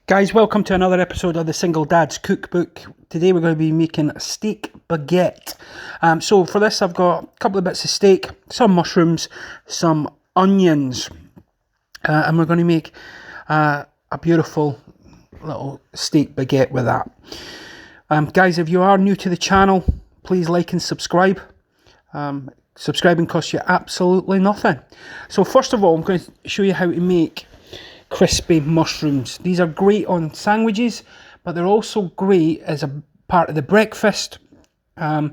Guys, welcome to another episode of the Single Dad's Cookbook. Today we're going to be making a steak baguette. So for this I've got a couple of bits of steak, some mushrooms, some onions, and we're going to make a beautiful little steak baguette with that. Guys, if you are new to the channel, please like and subscribe. Subscribing costs you absolutely nothing. So first of all, I'm going to show you how to make crispy mushrooms. These are great on sandwiches, but they're also great as a part of the breakfast, as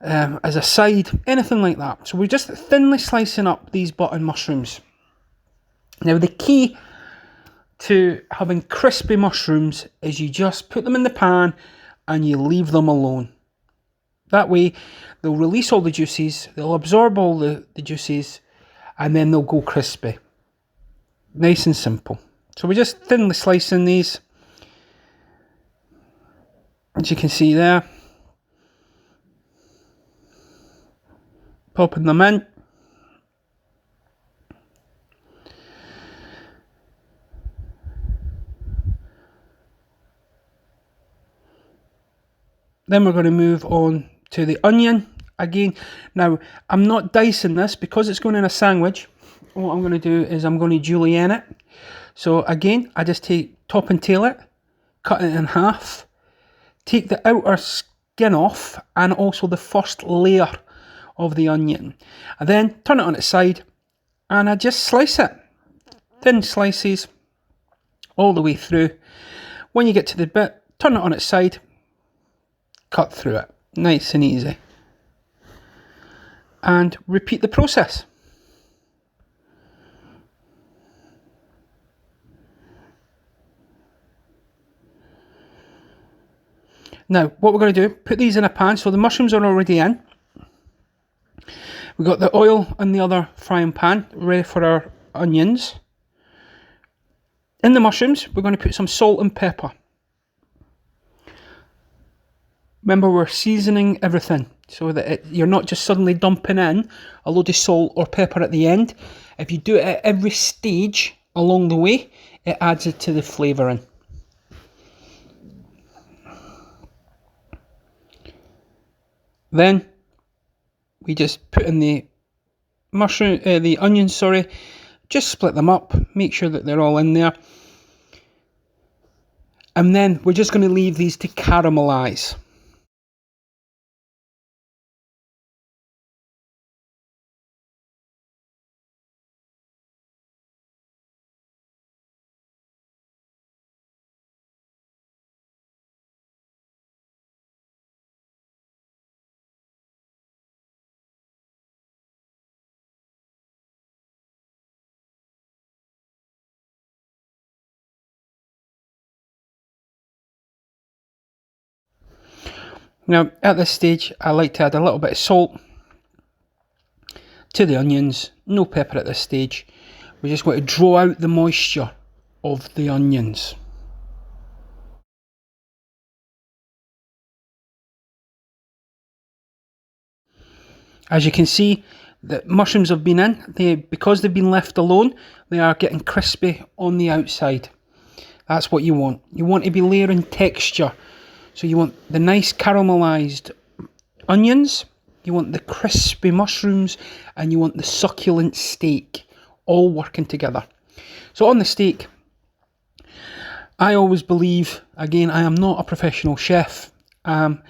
a side, anything like that. So we're just thinly slicing up these button mushrooms. Now the key to having crispy mushrooms is you just put them in the pan and you leave them alone. That way they'll release all the juices, they'll absorb all the juices, and then they'll go crispy. Nice and simple. So we're just thinly slicing these, as you can see there. Popping them in. Then we're going to move on to the onion again. Now, I'm not dicing this because it's going in a sandwich. What I'm going to do is I'm going to julienne it. So again, I just take top and tail it, cut it in half, take the outer skin off and also the first layer of the onion. I then turn it on its side and I just slice it. Thin slices all the way through. When you get to the bit, turn it on its side, cut through it. Nice and easy. And repeat the process. Now, what we're going to do, put these in a pan. So the mushrooms are already in. We've got the oil in the other frying pan, ready for our onions. In the mushrooms, we're going to put some salt and pepper. Remember, we're seasoning everything so that you're not just suddenly dumping in a load of salt or pepper at the end. If you do it at every stage along the way, it adds it to the flavouring. Then we just put in the the onions, just split them up, make sure that they're all in there. And then we're just going to leave these to caramelise. Now, at this stage, I like to add a little bit of salt to the onions. No pepper at this stage. We just want to draw out the moisture of the onions. As you can see, the mushrooms have been in. Because they've been left alone, they are getting crispy on the outside. That's what you want. You want to be layering texture. So you want the nice caramelised onions, you want the crispy mushrooms, and you want the succulent steak all working together. So on the steak, I always believe, again, I am not a professional chef, but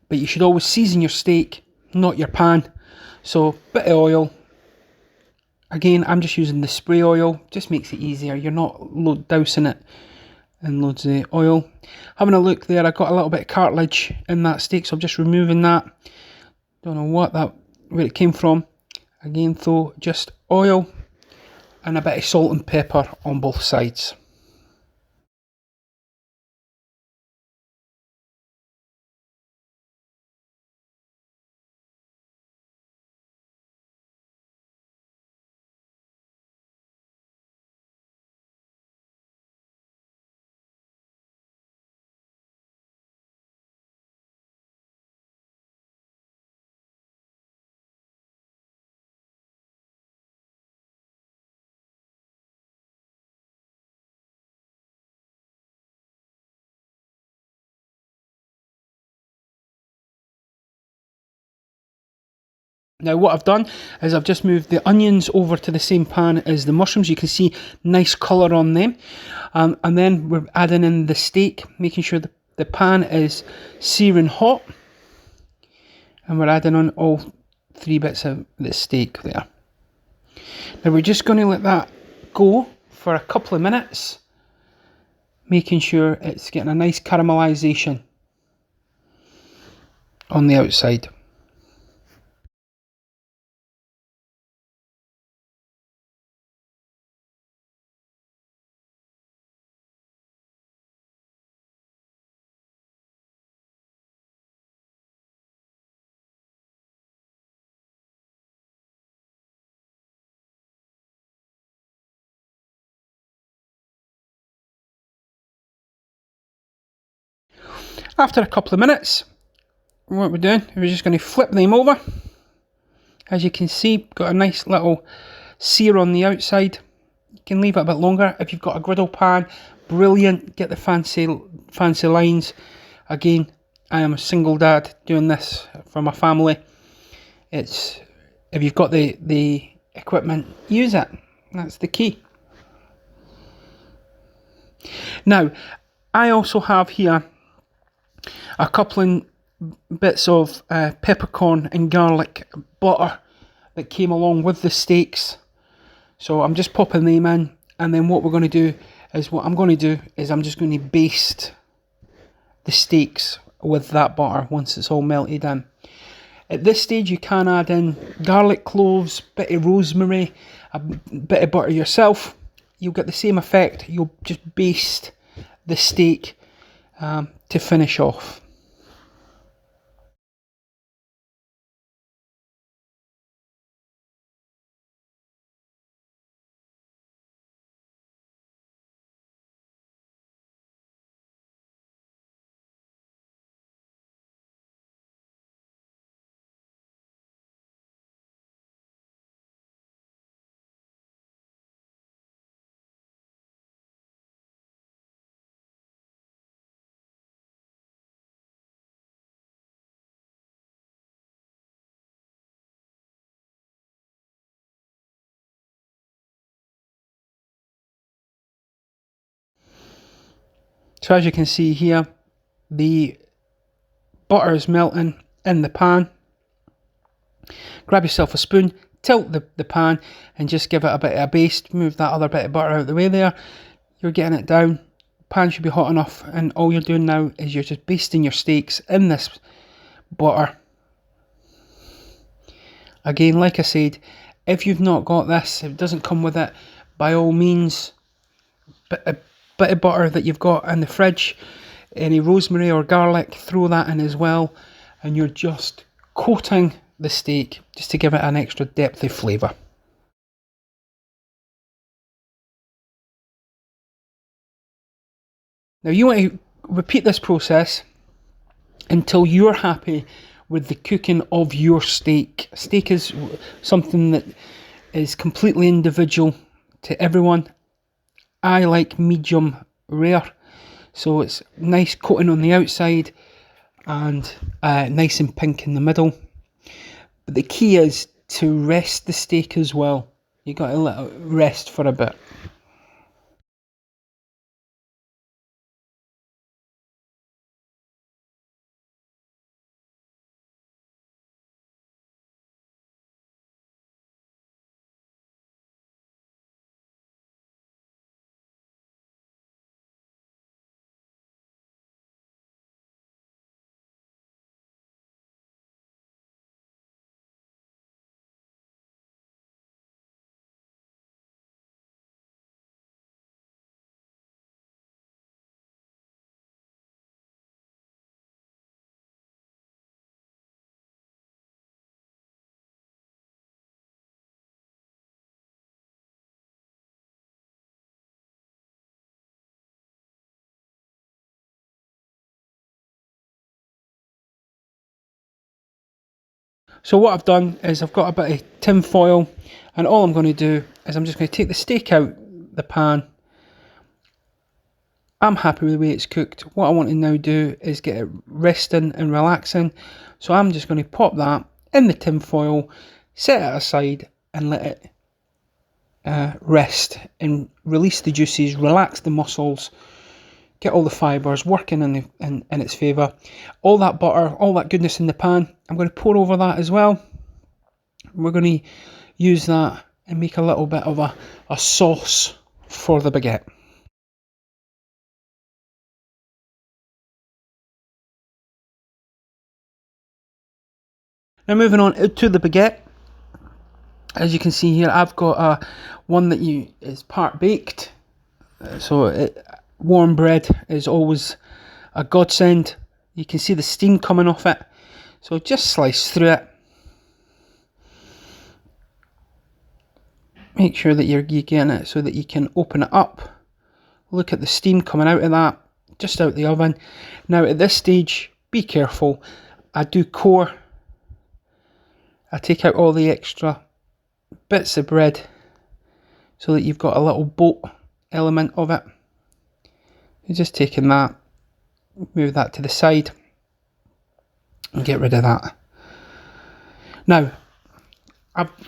you should always season your steak, not your pan. So bit of oil. Again, I'm just using the spray oil, just makes it easier. You're not dousing it in loads of oil. Having a look there, I got a little bit of cartilage in that steak, so I'm just removing that. Don't know where it came from. Again though, just oil and a bit of salt and pepper on both sides. Now what I've done is I've just moved the onions over to the same pan as the mushrooms. You can see nice colour on them. And then we're adding in the steak, making sure the pan is searing hot. And we're adding on all 3 bits of the steak there. Now we're just going to let that go for a couple of minutes, making sure it's getting a nice caramelisation on the outside. After a couple of minutes, what we're doing, we're just going to flip them over. As you can see, got a nice little sear on the outside. You can leave it a bit longer. If you've got a griddle pan, brilliant, get the fancy lines. Again, I am a single dad doing this for my family. If you've got the equipment, use it. That's the key. Now, I also have here a couple of bits of peppercorn and garlic butter that came along with the steaks. So I'm just popping them in, and then what I'm going to do is I'm just going to baste the steaks with that butter once it's all melted in. At this stage you can add in garlic cloves, bit of rosemary, a bit of butter yourself. You'll get the same effect. You'll just baste the steak to finish off. So as you can see here, the butter is melting in the pan. Grab yourself a spoon, tilt the pan and just give it a bit of a baste. Move that other bit of butter out of the way there. You're getting it down. The pan should be hot enough, and all you're doing now is you're just basting your steaks in this butter. Again, like I said, if you've not got this, if it doesn't come with it, by all means, a bit of butter that you've got in the fridge, any rosemary or garlic, throw that in as well, and you're just coating the steak just to give it an extra depth of flavour. Now you want to repeat this process until you're happy with the cooking of your steak. Steak is something that is completely individual to everyone. I like medium rare, so it's nice coating on the outside and nice and pink in the middle. But the key is to rest the steak as well. You got to let it rest for a bit. So what I've done is I've got a bit of tin foil, and all I'm going to do is I'm just going to take the steak out the pan. I'm happy with the way it's cooked. What I want to now do is get it resting and relaxing. So I'm just going to pop that in the tin foil, set it aside and let it rest and release the juices, relax the muscles, get all the fibres working in its favour. All that butter, all that goodness in the pan, I'm going to pour over that as well. We're going to use that and make a little bit of a sauce for the baguette. Now moving on to the baguette. As you can see here, I've got one that is part baked. So warm bread is always a godsend. You can see the steam coming off it. So just slice through it. Make sure that you're getting it so that you can open it up. Look at the steam coming out of that, just out the oven. Now at this stage, be careful. I do core. I take out all the extra bits of bread so that you've got a little boat element of it. You're just taking that, move that to the side and get rid of that. Now,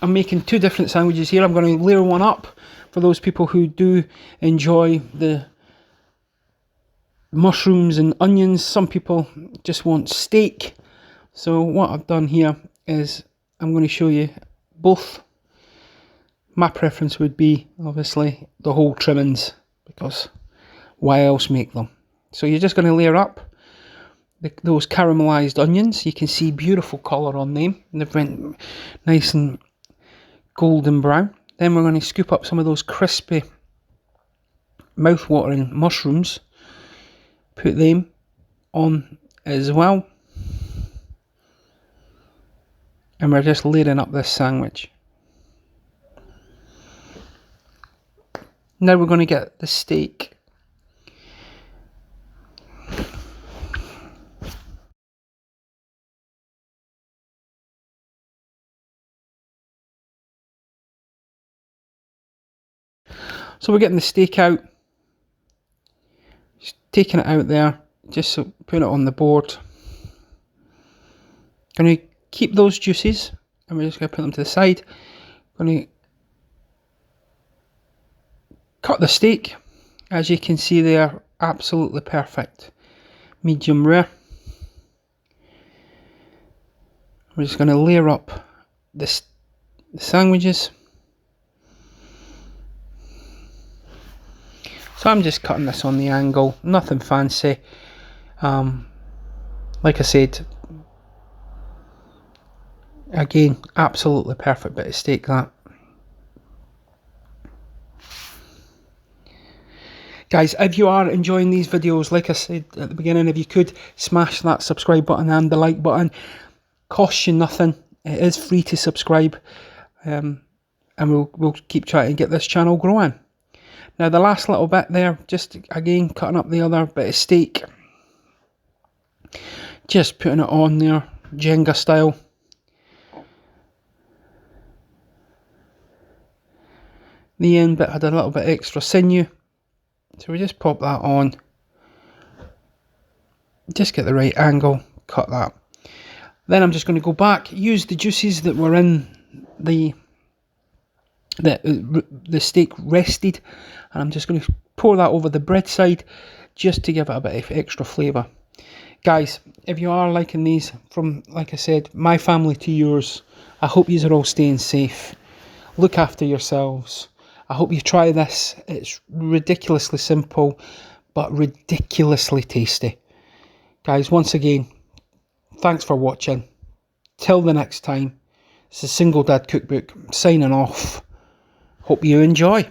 I'm making two different sandwiches here. I'm going to layer one up for those people who do enjoy the mushrooms and onions. Some people just want steak. So what I've done here is I'm going to show you both. My preference would be obviously the whole trimmings, because why else make them? So you're just going to layer up those caramelised onions. You can see beautiful colour on them. They've went nice and golden brown. Then we're going to scoop up some of those crispy, mouth-watering mushrooms. Put them on as well. And we're just layering up this sandwich. Now we're going to get the steak. So we're getting the steak out, just taking it out there, just so putting it on the board. Going to keep those juices, and we're just going to put them to the side. Going to cut the steak. As you can see, they are absolutely perfect, medium rare. We're just going to layer up the sandwiches. So I'm just cutting this on the angle, nothing fancy. Like I said, again, absolutely perfect bit of steak that. Guys, if you are enjoying these videos, like I said at the beginning, if you could smash that subscribe button and the like button. Costs you nothing. It is free to subscribe. And we'll keep trying to get this channel growing. Now the last little bit there, just again cutting up the other bit of steak. Just putting it on there, Jenga style. The end bit had a little bit extra sinew. So we just pop that on. Just get the right angle, cut that. Then I'm just going to go back, use the juices that were in the steak rested, and I'm just going to pour that over the bread side just to give it a bit of extra flavour. Guys, if you are liking these, from, like I said, my family to yours, I hope you are all staying safe. Look after yourselves. I hope you try this. It's ridiculously simple, but ridiculously tasty. Guys, once again, thanks for watching. Till the next time, it's the Single Dad Cookbook signing off. Hope you enjoy.